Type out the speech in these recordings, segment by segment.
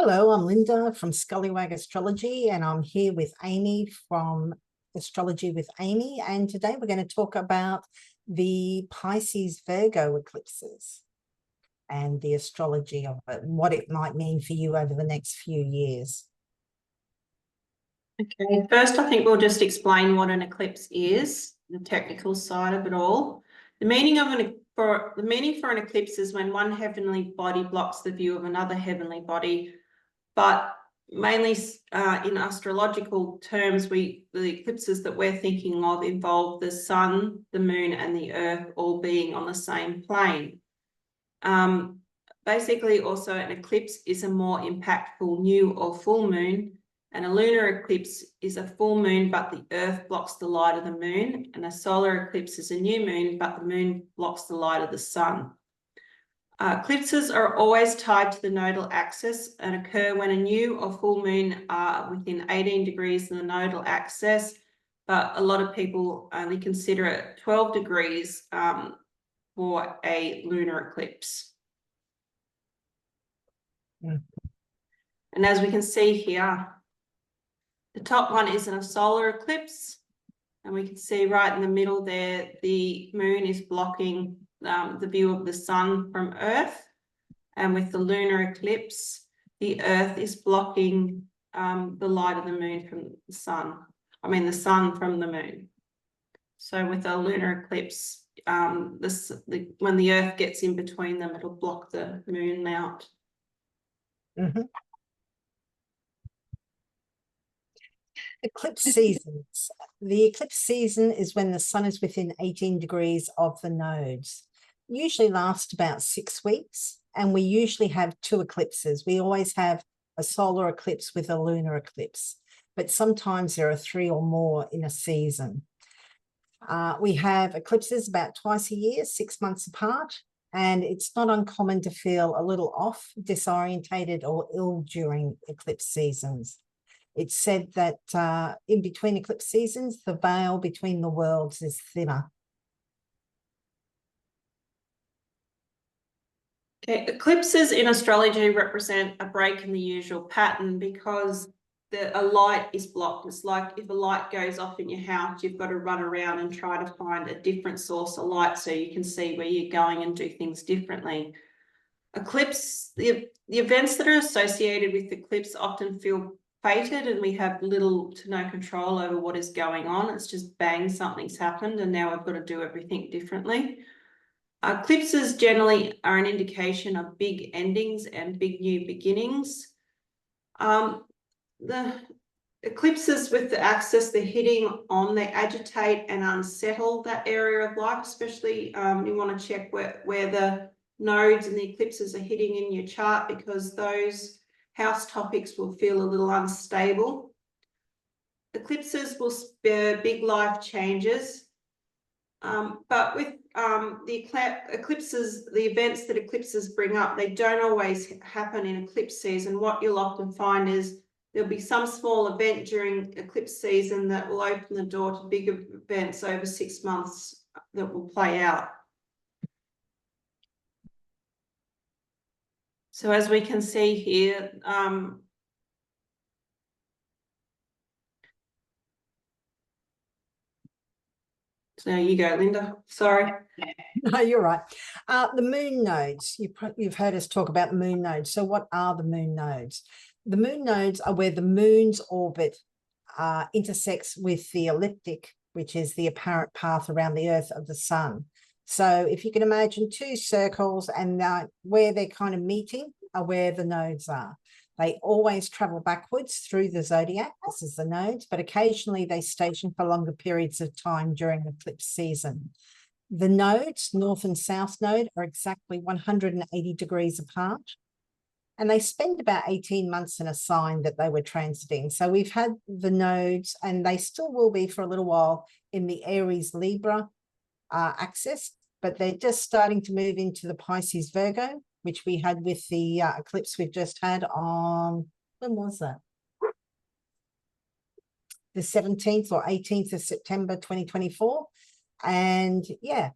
Hello, I'm Lynda from Scullywag Astrology, and I'm here with Amy from Astrology with Amy. And today we're going to talk about the Pisces Virgo eclipses and the astrology of it, and what it might mean for you over the next few years. Okay, first I think we'll just explain what an eclipse is, the technical side of it all. The meaning for an eclipse is when one heavenly body blocks the view of another heavenly body, but mainly in astrological terms, the eclipses that we're thinking of involve the sun, the moon, and the earth all being on the same plane. Basically, also an eclipse is a more impactful new or full moon, and a lunar eclipse is a full moon, but the earth blocks the light of the moon, and a solar eclipse is a new moon, but the moon blocks the light of the sun. Eclipses are always tied to the nodal axis and occur when a new or full moon are within 18 degrees of the nodal axis, but a lot of people only consider it 12 degrees for a lunar eclipse. And as we can see here, the top one is in a solar eclipse, and we can see right in the middle there, the moon is blocking the view of the sun from Earth. And with the lunar eclipse, the Earth is blocking the light of the moon from the sun. The sun from the moon. So with a lunar eclipse, when the Earth gets in between them, it'll block the moon out. Eclipse seasons. The eclipse season is when the sun is within 18 degrees of the nodes. Usually lasts about 6 weeks, and we usually have 2 eclipses. We always have a solar eclipse with a lunar eclipse, but sometimes there are 3 or more in a season. We have eclipses about twice a year, 6 months apart, and it's not uncommon to feel a little off, disorientated, or ill during eclipse seasons. It's said that in between eclipse seasons, the veil between the worlds is thinner. Okay, eclipses in astrology represent a break in the usual pattern because a light is blocked. It's like if a light goes off in your house, you've got to run around and try to find a different source of light so you can see where you're going and do things differently. Eclipse, the events that are associated with eclipse often feel fated, and we have little to no control over what is going on. It's just bang, something's happened, and now we've got to do everything differently. Eclipses generally are an indication of big endings and big new beginnings. The eclipses with the axis they're hitting on, they agitate and unsettle that area of life, especially you want to check where the nodes and the eclipses are hitting in your chart, because those house topics will feel a little unstable. Eclipses will spur big life changes, but with the eclipses, the events that eclipses bring up, they don't always happen in eclipse season. What you'll often find is there'll be some small event during eclipse season that will open the door to bigger events over 6 months that will play out. So as we can see here, so there you go, Lynda. Sorry. No, you're right. The moon nodes, you've heard us talk about moon nodes. So what are the moon nodes? The moon nodes are where the moon's orbit intersects with the ecliptic, which is the apparent path around the Earth of the sun. So if you can imagine 2 circles, and where they're kind of meeting are where the nodes are. They always travel backwards through the zodiac. This is the nodes, but occasionally they station for longer periods of time during eclipse season. The nodes, north and south node, are exactly 180 degrees apart, and they spend about 18 months in a sign that they were transiting. So we've had the nodes, and they still will be for a little while, in the Aries Libra axis, but they're just starting to move into the Pisces Virgo, which we had with the eclipse we've just had on, when was that? The 17th or 18th of September 2024. And yeah,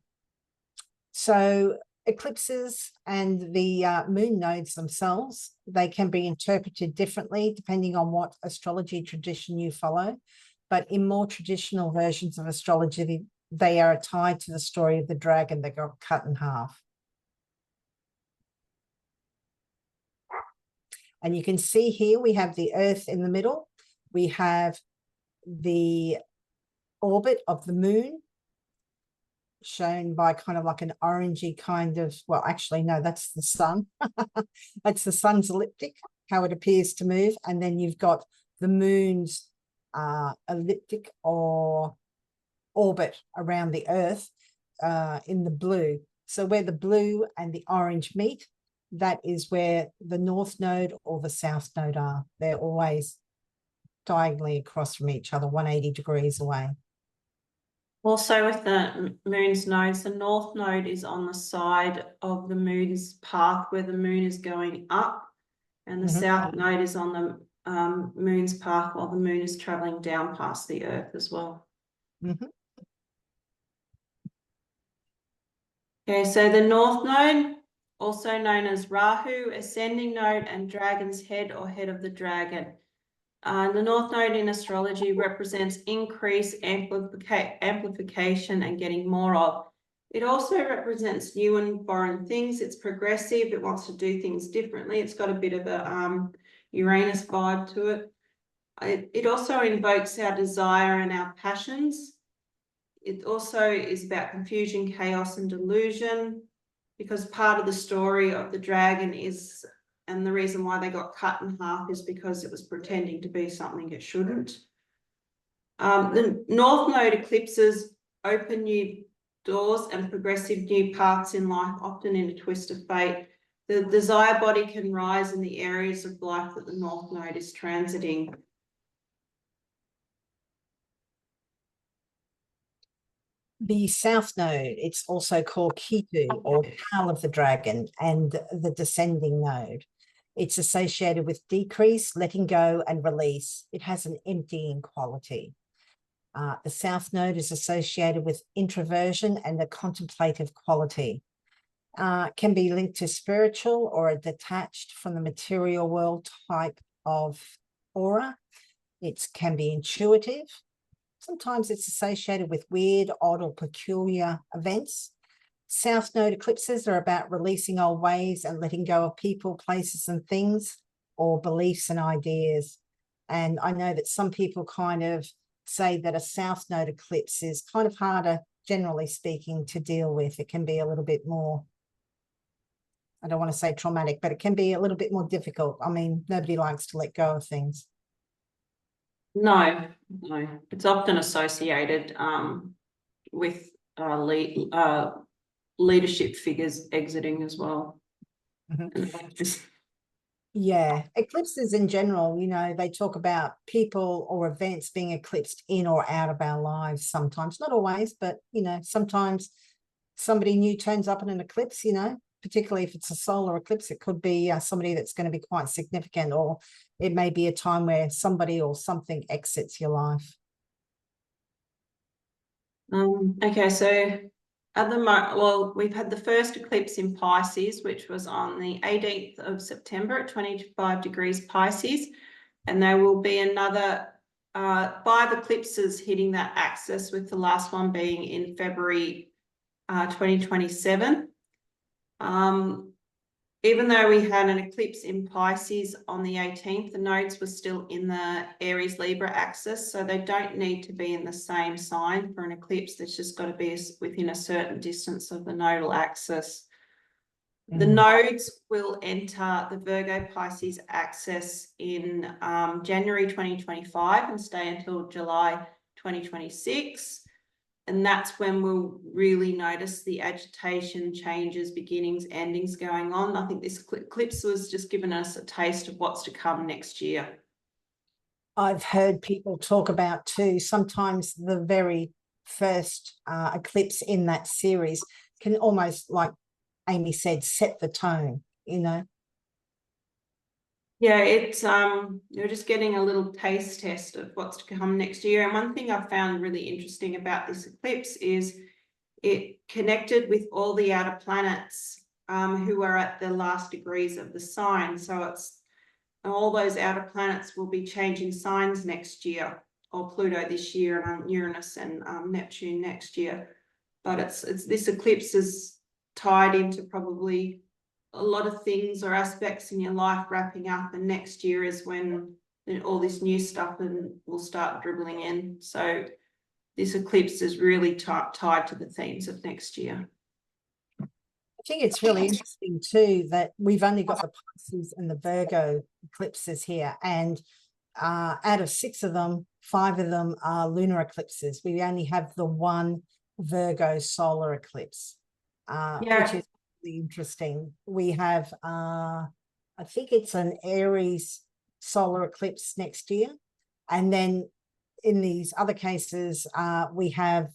so eclipses and the moon nodes themselves, they can be interpreted differently depending on what astrology tradition you follow. But in more traditional versions of astrology, they are tied to the story of the dragon that got cut in half. And you can see here we have the Earth in the middle. We have the orbit of the moon, shown by kind of like an orangey kind of, well, actually, no, that's the sun. That's the sun's ecliptic, how it appears to move. And then you've got the moon's ecliptic or orbit around the Earth in the blue. So where the blue and the orange meet, that is where the North Node or the South Node are. They're always diagonally across from each other, 180 degrees away. Also with the moon's nodes, the North Node is on the side of the moon's path where the moon is going up, and the South Node is on the moon's path while the moon is traveling down past the Earth as well. Okay, so the North Node, also known as Rahu, ascending node, and dragon's head or head of the dragon. The North Node in astrology represents increase, amplification, and getting more of. It also represents new and foreign things. It's progressive. It wants to do things differently. It's got a bit of a Uranus vibe to it. It also invokes our desire and our passions. It also is about confusion, chaos, and delusion, because part of the story of the dragon is, and the reason why they got cut in half is because it was pretending to be something it shouldn't. The North Node eclipses open new doors and progressive new paths in life, often in a twist of fate. The desire body can rise in the areas of life that the North Node is transiting. The South Node, it's also called Ketu or Tail of the Dragon, and the descending node. It's associated with decrease, letting go, and release. It has an emptying quality. The South Node is associated with introversion and a contemplative quality. Can be linked to spiritual or a detached from the material world type of aura. It can be intuitive. Sometimes it's associated with weird, odd, or peculiar events. South Node eclipses are about releasing old ways and letting go of people, places, and things, or beliefs and ideas. And I know that some people kind of say that a South Node eclipse is kind of harder, generally speaking, to deal with. It can be a little bit more, I don't want to say traumatic, but it can be a little bit more difficult. I mean, nobody likes to let go of things. No, it's often associated with leadership figures exiting as well. Yeah, eclipses in general, you know, they talk about people or events being eclipsed in or out of our lives sometimes, not always, but, you know, sometimes somebody new turns up in an eclipse, you know, particularly if it's a solar eclipse. It could be somebody that's going to be quite significant, or it may be a time where somebody or something exits your life. Okay, so at the moment, well, we've had the first eclipse in Pisces, which was on the 18th of September at 25 degrees Pisces, and there will be another 5 eclipses hitting that axis, with the last one being in February 2027. Even though we had an eclipse in Pisces on the 18th, the nodes were still in the Aries Libra axis, so they don't need to be in the same sign for an eclipse. There's just got to be within a certain distance of the nodal axis. The nodes will enter the Virgo Pisces axis in January 2025 and stay until July 2026. And that's when we'll really notice the agitation, changes, beginnings, endings going on. I think this eclipse was just giving us a taste of what's to come next year. I've heard people talk about too, sometimes the very first eclipse in that series can almost, like Amy said, set the tone, you know. Yeah, it's you're just getting a little taste test of what's to come next year. And one thing I found really interesting about this eclipse is it connected with all the outer planets who are at the last degrees of the sign. So it's all those outer planets will be changing signs next year, or Pluto this year, and Uranus and Neptune next year. But it's this eclipse is tied into probably a lot of things or aspects in your life wrapping up, and next year is when all this new stuff will start dribbling in. So this eclipse is really tied to the themes of next year. I think it's really interesting too that we've only got the Pisces and the Virgo eclipses here, and out of 6 of them, 5 of them are lunar eclipses. We only have the one Virgo solar eclipse, which is really interesting. We have, I think it's an Aries solar eclipse next year, and then in these other cases, we have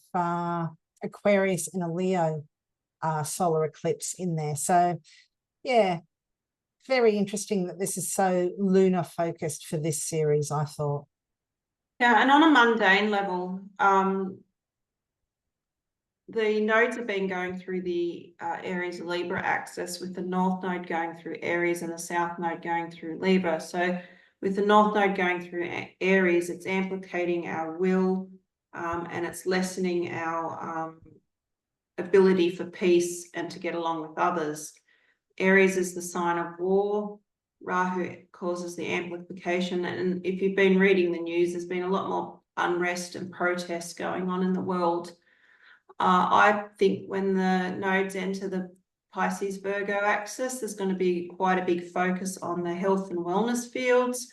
Aquarius and a Leo solar eclipse in there. So, yeah, very interesting that this is so lunar focused for this series, I thought. Yeah, and on a mundane level, the nodes have been going through the Aries Libra axis, with the North Node going through Aries and the South Node going through Libra. So with the North Node going through Aries, it's amplificating our will, and it's lessening our ability for peace and to get along with others. Aries is the sign of war. Rahu causes the amplification. And if you've been reading the news, there's been a lot more unrest and protests going on in the world. I think when the nodes enter the Pisces Virgo axis, there's going to be quite a big focus on the health and wellness fields.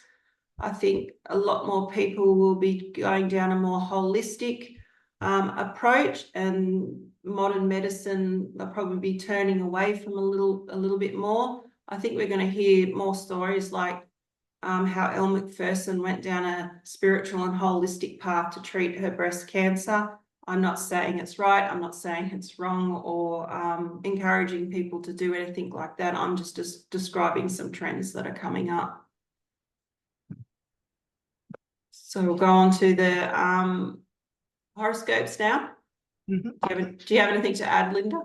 I think a lot more people will be going down a more holistic approach, and modern medicine, they'll probably be turning away from a little bit more. I think we're going to hear more stories like how Elle Macpherson went down a spiritual and holistic path to treat her breast cancer. I'm not saying it's right, I'm not saying it's wrong, or encouraging people to do anything like that. I'm just describing some trends that are coming up. So we'll go on to the horoscopes now. Mm-hmm. Do you have anything to add, Lynda?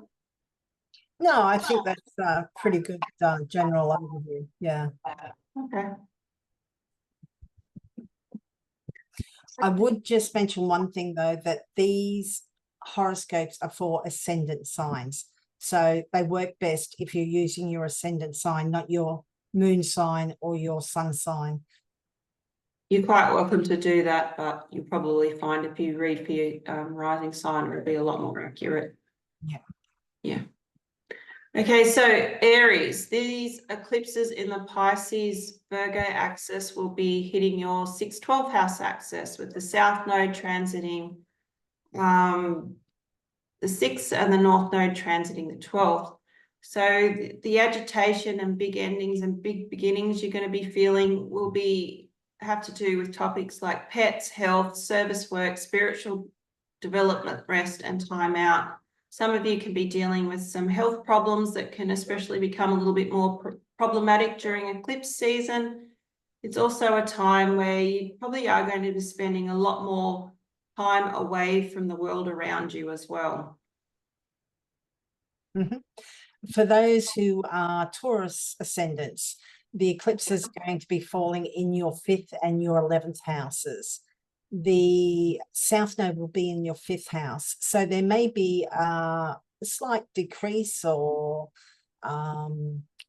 No, I think that's a pretty good general overview. Yeah. Okay. I would just mention one thing, though, that these horoscopes are for ascendant signs. So they work best if you're using your ascendant sign, not your moon sign or your sun sign. You're quite welcome to do that, but you'll probably find if you read for your rising sign, it'll be a lot more accurate. Yeah. Yeah. Okay, so Aries, these eclipses in the Pisces Virgo axis will be hitting your 6-12 house axis, with the South Node transiting the 6th and the North Node transiting the 12th. So the agitation and big endings and big beginnings you're going to be feeling will have to do with topics like pets, health, service work, spiritual development, rest, and time out. Some of you can be dealing with some health problems that can especially become a little bit more problematic during eclipse season. It's also a time where you probably are going to be spending a lot more time away from the world around you as well. Mm-hmm. For those who are Taurus ascendants, the eclipse is going to be falling in your 5th and your 11th houses. The South Node will be in your 5th house. So there may be a slight decrease or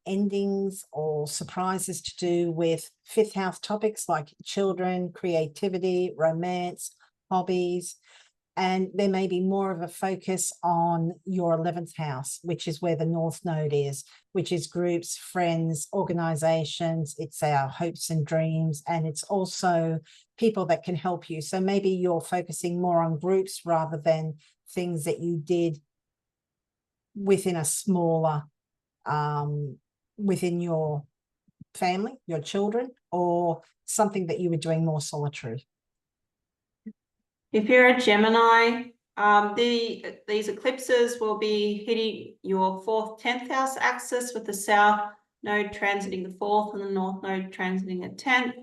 endings or surprises to do with 5th house topics like children, creativity, romance, hobbies. And there may be more of a focus on your 11th house, which is where the North Node is, which is groups, friends, organizations. It's our hopes and dreams. And it's also people that can help you. So maybe you're focusing more on groups rather than things that you did within a smaller, within your family, your children, or something that you were doing more solitary. If you're a Gemini, these eclipses will be hitting your 4th, 10th house axis, with the South Node transiting the 4th and the North Node transiting the 10th.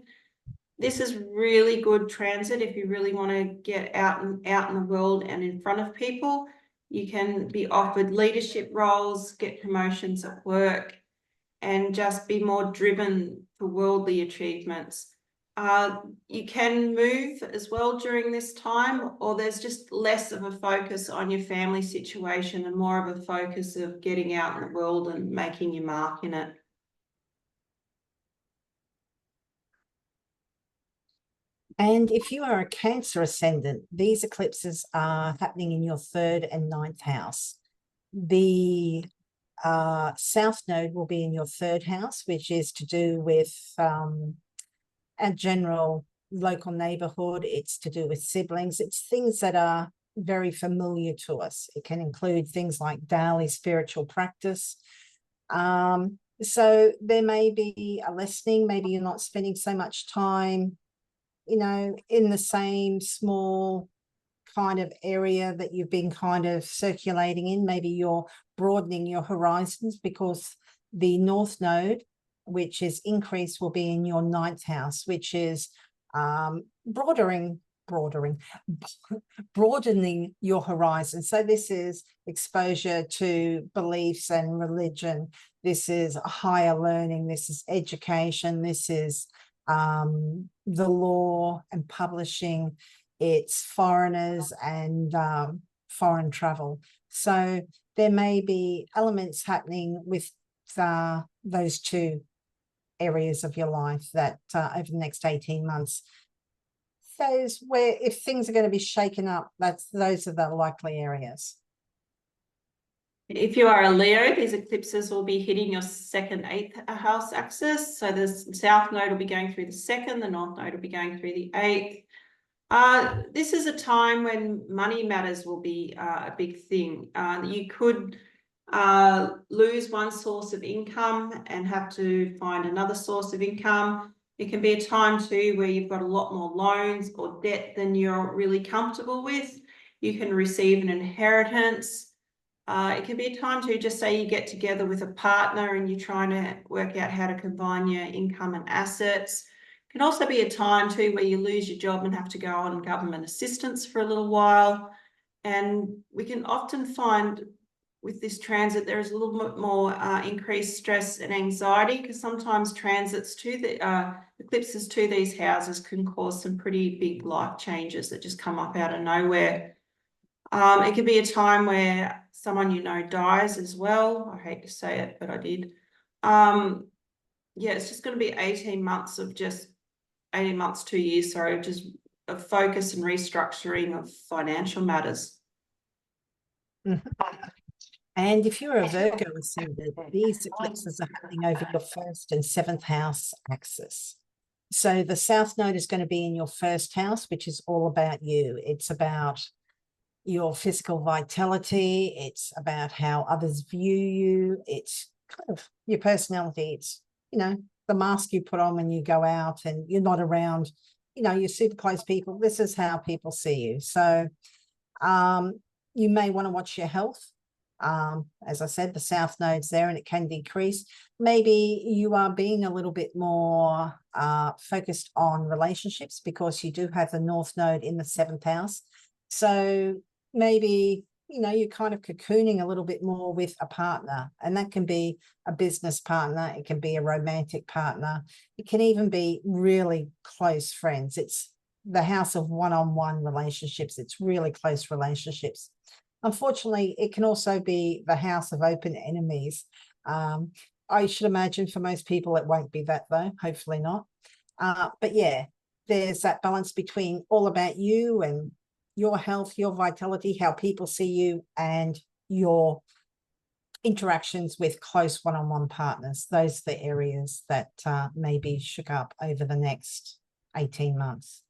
This is really good transit if you really want to get out in the world and in front of people. You can be offered leadership roles, get promotions at work, and just be more driven for worldly achievements. You can move as well during this time, or there's just less of a focus on your family situation and more of a focus of getting out in the world and making your mark in it. And if you are a Cancer ascendant, these eclipses are happening in your 3rd and 9th house. The South Node will be in your 3rd house, which is to do with our general local neighborhood. It's to do with siblings. It's things that are very familiar to us. It can include things like daily spiritual practice. So there may be a lessening. Maybe you're not spending so much time, you know, in the same small kind of area that you've been kind of circulating in. Maybe you're broadening your horizons because the North Node, which is increase, will be in your 9th house, which is broadening your horizon. So this is exposure to beliefs and religion. This is higher learning. This is education. This is the law and publishing. It's foreigners and foreign travel. So there may be elements happening with those two areas of your life that over the next 18 months, those where if things are going to be shaken up, those are the likely areas. If you are a Leo, these eclipses will be hitting your 2nd, 8th house axis. So the South Node will be going through the 2nd, the North Node will be going through the 8th. This is a time when money matters will be a big thing. You could lose one source of income and have to find another source of income. It can be a time too where you've got a lot more loans or debt than you're really comfortable with. You can receive an inheritance. It can be a time to just say you get together with a partner and you're trying to work out how to combine your income and assets. It can also be a time too where you lose your job and have to go on government assistance for a little while. And we can often find with this transit there is a little bit more increased stress and anxiety, because sometimes transits to the eclipses to these houses can cause some pretty big life changes that just come up out of nowhere. It could be a time where someone you know dies as well. I hate to say it, but I did. Yeah, it's just going to be 18 months, 2 years, sorry, just a focus and restructuring of financial matters. And if you're a Virgo ascendant, these eclipses are happening over your 1st and 7th house axis. So the South Node is going to be in your 1st house, which is all about you. It's about your physical vitality. It's about how others view you. It's kind of your personality. It's, you know, the mask you put on when you go out and you're not around, you know, your super close people. This is how people see you. So you may want to watch your health. As I said, the South Node's there and it can decrease. Maybe you are being a little bit more focused on relationships because you do have the North Node in the 7th house. So maybe, you know, you're kind of cocooning a little bit more with a partner, and that can be a business partner. It can be a romantic partner. It can even be really close friends. It's the house of one-on-one relationships. It's really close relationships. Unfortunately, it can also be the house of open enemies. I should imagine for most people it won't be that, though. Hopefully not. But yeah, there's that balance between all about you and your health, your vitality, how people see you, and your interactions with close one-on-one partners. Those are the areas that may be shook up over the next 18 months.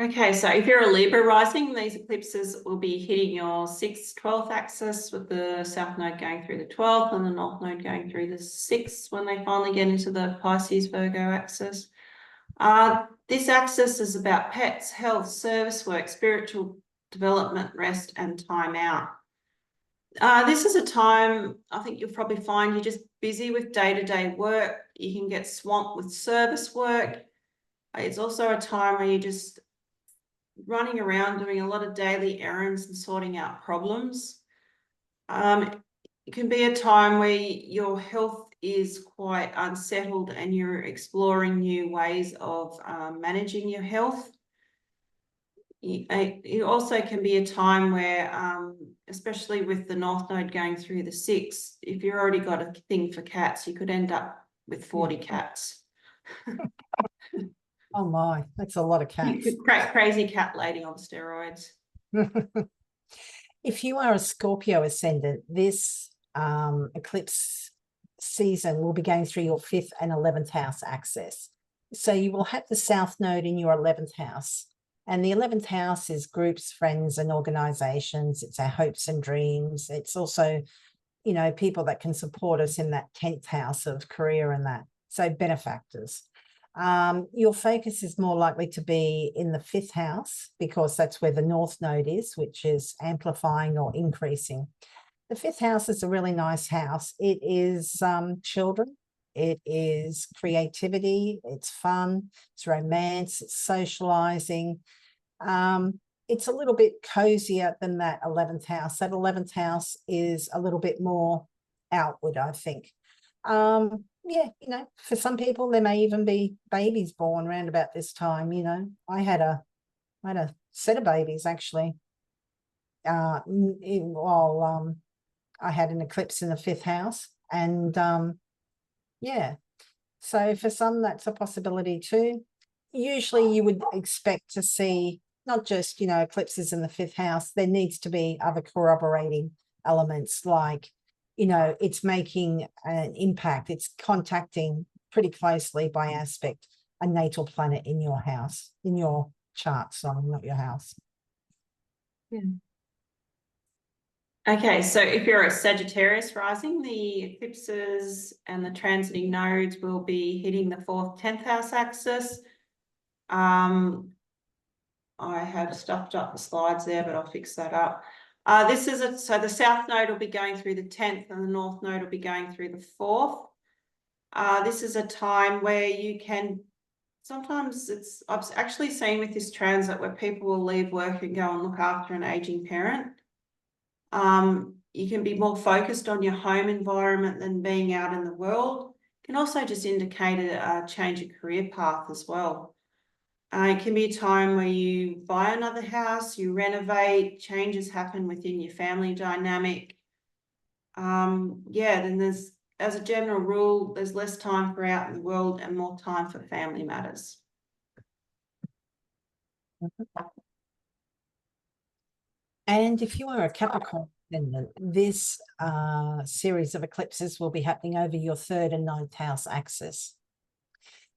Okay, so if you're a Libra rising, these eclipses will be hitting your 6th, 12th axis, with the South Node going through the 12th and the North Node going through the 6th when they finally get into the Pisces Virgo axis. This axis is about pets, health, service work, spiritual development, rest, and time out. This is a time I think you'll probably find you're just busy with day-to-day work. You can get swamped with service work. It's also a time where you just running around doing a lot of daily errands and sorting out problems. It can be a time where your health is quite unsettled and you're exploring new ways of managing your health. It also can be a time where, especially with the North Node going through the 6th, if you've already got a thing for cats, you could end up with 40 cats. Oh my, that's a lot of You cats. could crazy cat lady on steroids. If you are a Scorpio ascendant, this eclipse season will be going through your 5th and 11th house axis. So you will have the South Node in your 11th house. And the 11th house is groups, friends, and organizations. It's our hopes and dreams. It's also, you know, people that can support us in that 10th house of career and that. So benefactors. Your focus is more likely to be in the 5th house because that's where the North Node is, which is amplifying or increasing. The 5th house is a really nice house. It is children. It is creativity. It's fun. It's romance. It's socializing. It's a little bit cozier than that 11th house. That 11th house is a little bit more outward, I think. Yeah, you know, for some people, there may even be babies born around about this time. You know, I had a set of babies actually. While I had an eclipse in the 5th house, and yeah, so for some that's a possibility too. Usually, you would expect to see not just, you know, eclipses in the 5th house. There needs to be other corroborating elements like, you know, it's making an impact. It's contacting pretty closely by aspect a natal planet in your house, in your chart, sorry, not your house. Yeah. Okay, so if you're a Sagittarius rising, the eclipses and the transiting nodes will be hitting the 4th, 10th house axis. I have stuffed up the slides there, but I'll fix that up. So the South Node will be going through the 10th and the North Node will be going through the 4th. This is a time where you can, sometimes I've actually seen with this transit where people will leave work and go and look after an aging parent. You can be more focused on your home environment than being out in the world. It can also just indicate a change of career path as well. It can be a time where you buy another house, you renovate, changes happen within your family dynamic. Yeah, then there's, as a general rule, there's less time for out in the world and more time for family matters. And if you are a Capricorn ascendant, this series of eclipses will be happening over your 3rd and 9th house axis.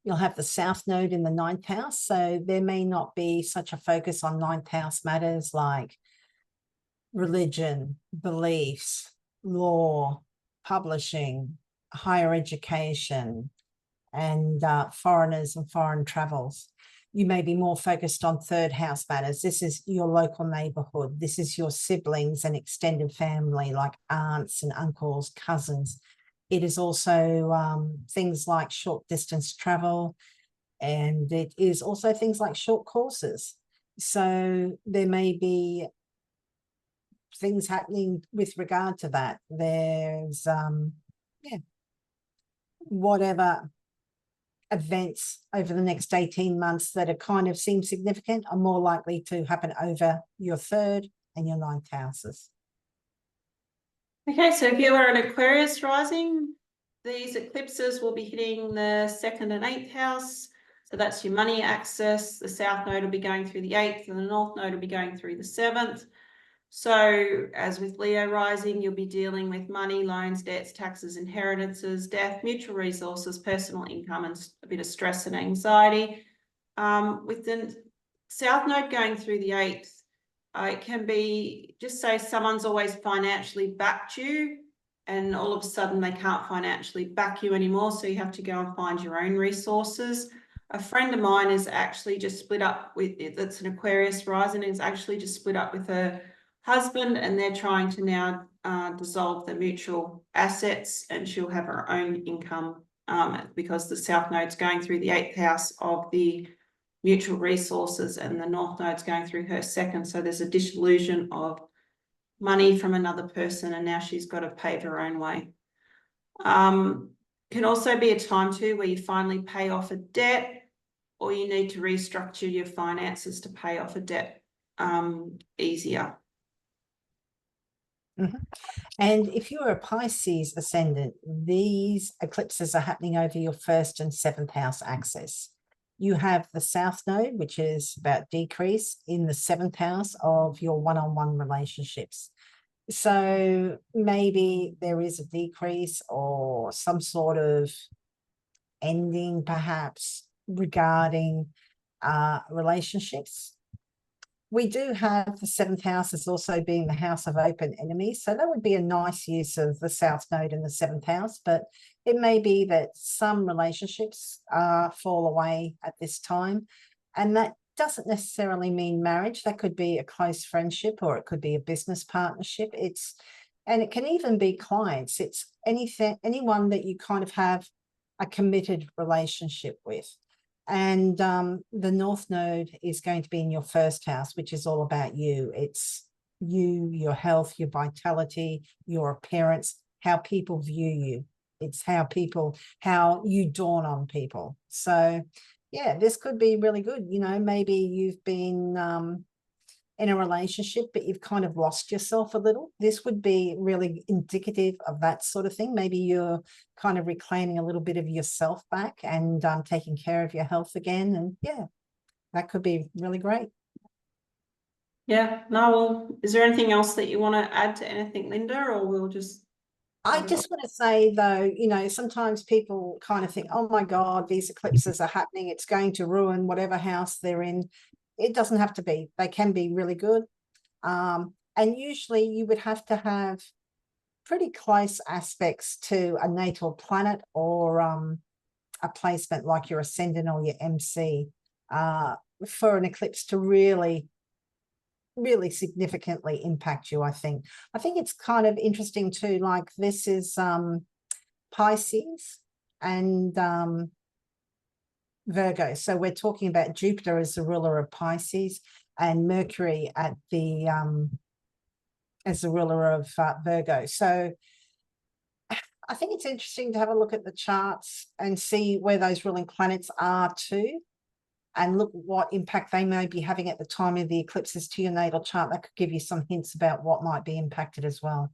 You'll have the South Node in the 9th house, so there may not be such a focus on 9th house matters like religion, beliefs, law, publishing, higher education, and foreigners and foreign travels. You may be more focused on 3rd house matters. This is your local neighborhood. This is your siblings and extended family like aunts and uncles, cousins. It is also things like short distance travel, and it is also things like short courses. So there may be things happening with regard to that. There's, yeah, whatever events over the next 18 months that are kind of seem significant are more likely to happen over your 3rd and your 9th houses. Okay, so if you are an Aquarius rising, these eclipses will be hitting the 2nd and 8th house. So that's your money axis. The South Node will be going through the 8th and the North Node will be going through the 7th. So as with Leo rising, you'll be dealing with money, loans, debts, taxes, inheritances, death, mutual resources, personal income, and a bit of stress and anxiety. With the South Node going through the 8th, it can be, just say someone's always financially backed you and all of a sudden they can't financially back you anymore, so you have to go and find your own resources. A friend of mine is actually just split up with, that's an Aquarius rising, is actually just split up with her husband and they're trying to now dissolve the mutual assets and she'll have her own income because the South Node's going through the 8th house of the mutual resources, and the North Node's going through her second. So there's a disillusion of money from another person, and now she's got to pave her own way. Can also be a time too where you finally pay off a debt, or you need to restructure your finances to pay off a debt easier. Mm-hmm. And if you're a Pisces ascendant, these eclipses are happening over your 1st and 7th house axis. You have the South Node, which is about decrease in the 7th house of your one-on-one relationships. So maybe there is a decrease or some sort of ending, perhaps, regarding relationships. We do have the 7th house as also being the house of open enemies. So that would be a nice use of the South Node in the 7th house. But it may be that some relationships fall away at this time. And that doesn't necessarily mean marriage. That could be a close friendship, or it could be a business partnership. And it can even be clients. It's anyone that you kind of have a committed relationship with. And the North Node is going to be in your 1st house, which is all about you. It's you, your health, your vitality, your appearance, how people view you. It's how you dawn on people. So yeah, this could be really good. You know, maybe you've been in a relationship, but you've kind of lost yourself a little. This would be really indicative of that sort of thing. Maybe you're kind of reclaiming a little bit of yourself back and taking care of your health again. And yeah, that could be really great. Yeah, no, well, is there anything else that you want to add to anything, Lynda, or we'll just... I just want to say, though, you know, sometimes people kind of think, oh my God, these eclipses are happening. It's going to ruin whatever house they're in. It doesn't have to be. They can be really good. And usually you would have to have pretty close aspects to a natal planet or a placement like your ascendant or your MC for an eclipse to really significantly impact you. I think it's kind of interesting too, like this is Pisces and Virgo, so we're talking about Jupiter as the ruler of Pisces and Mercury at the as the ruler of Virgo. So I think it's interesting to have a look at the charts and see where those ruling planets are too, and look what impact they may be having at the time of the eclipses to your natal chart. That could give you some hints about what might be impacted as well.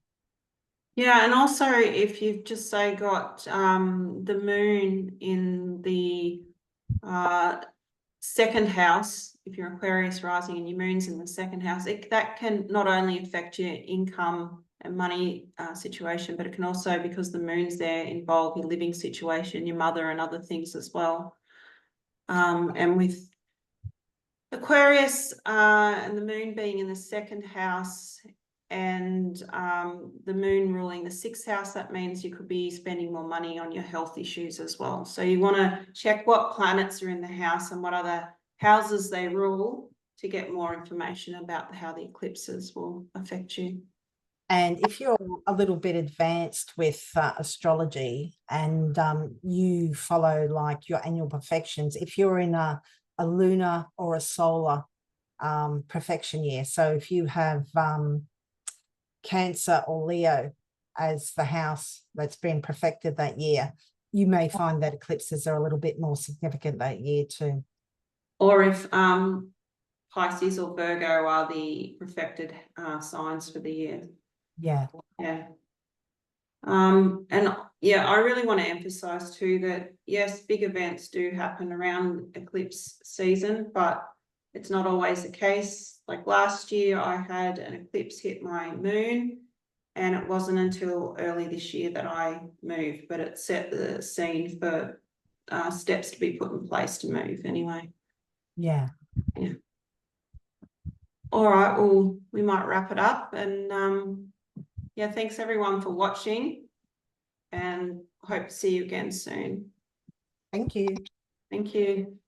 Yeah, and also if you've just say got the moon in the 2nd house, if you're Aquarius rising and your moon's in the 2nd house, that can not only affect your income and money situation, but it can also, because the moon's there, involve your living situation, your mother and other things as well. And with Aquarius and the moon being in the 2nd house and the moon ruling the 6th house, that means you could be spending more money on your health issues as well. So you want to check what planets are in the house and what other houses they rule to get more information about how the eclipses will affect you. And if you're a little bit advanced with astrology and you follow like your annual perfections, if you're in a lunar or a solar perfection year, so if you have Cancer or Leo as the house that's been perfected that year, you may find that eclipses are a little bit more significant that year too. Or if Pisces or Virgo are the perfected signs for the year. Yeah. Yeah. And yeah, I really want to emphasize too that yes, big events do happen around eclipse season, but it's not always the case. Like last year, I had an eclipse hit my moon, and it wasn't until early this year that I moved, but it set the scene for steps to be put in place to move anyway. Yeah. Yeah. All right, well, we might wrap it up, and yeah, thanks everyone for watching, and hope to see you again soon. Thank you. Thank you.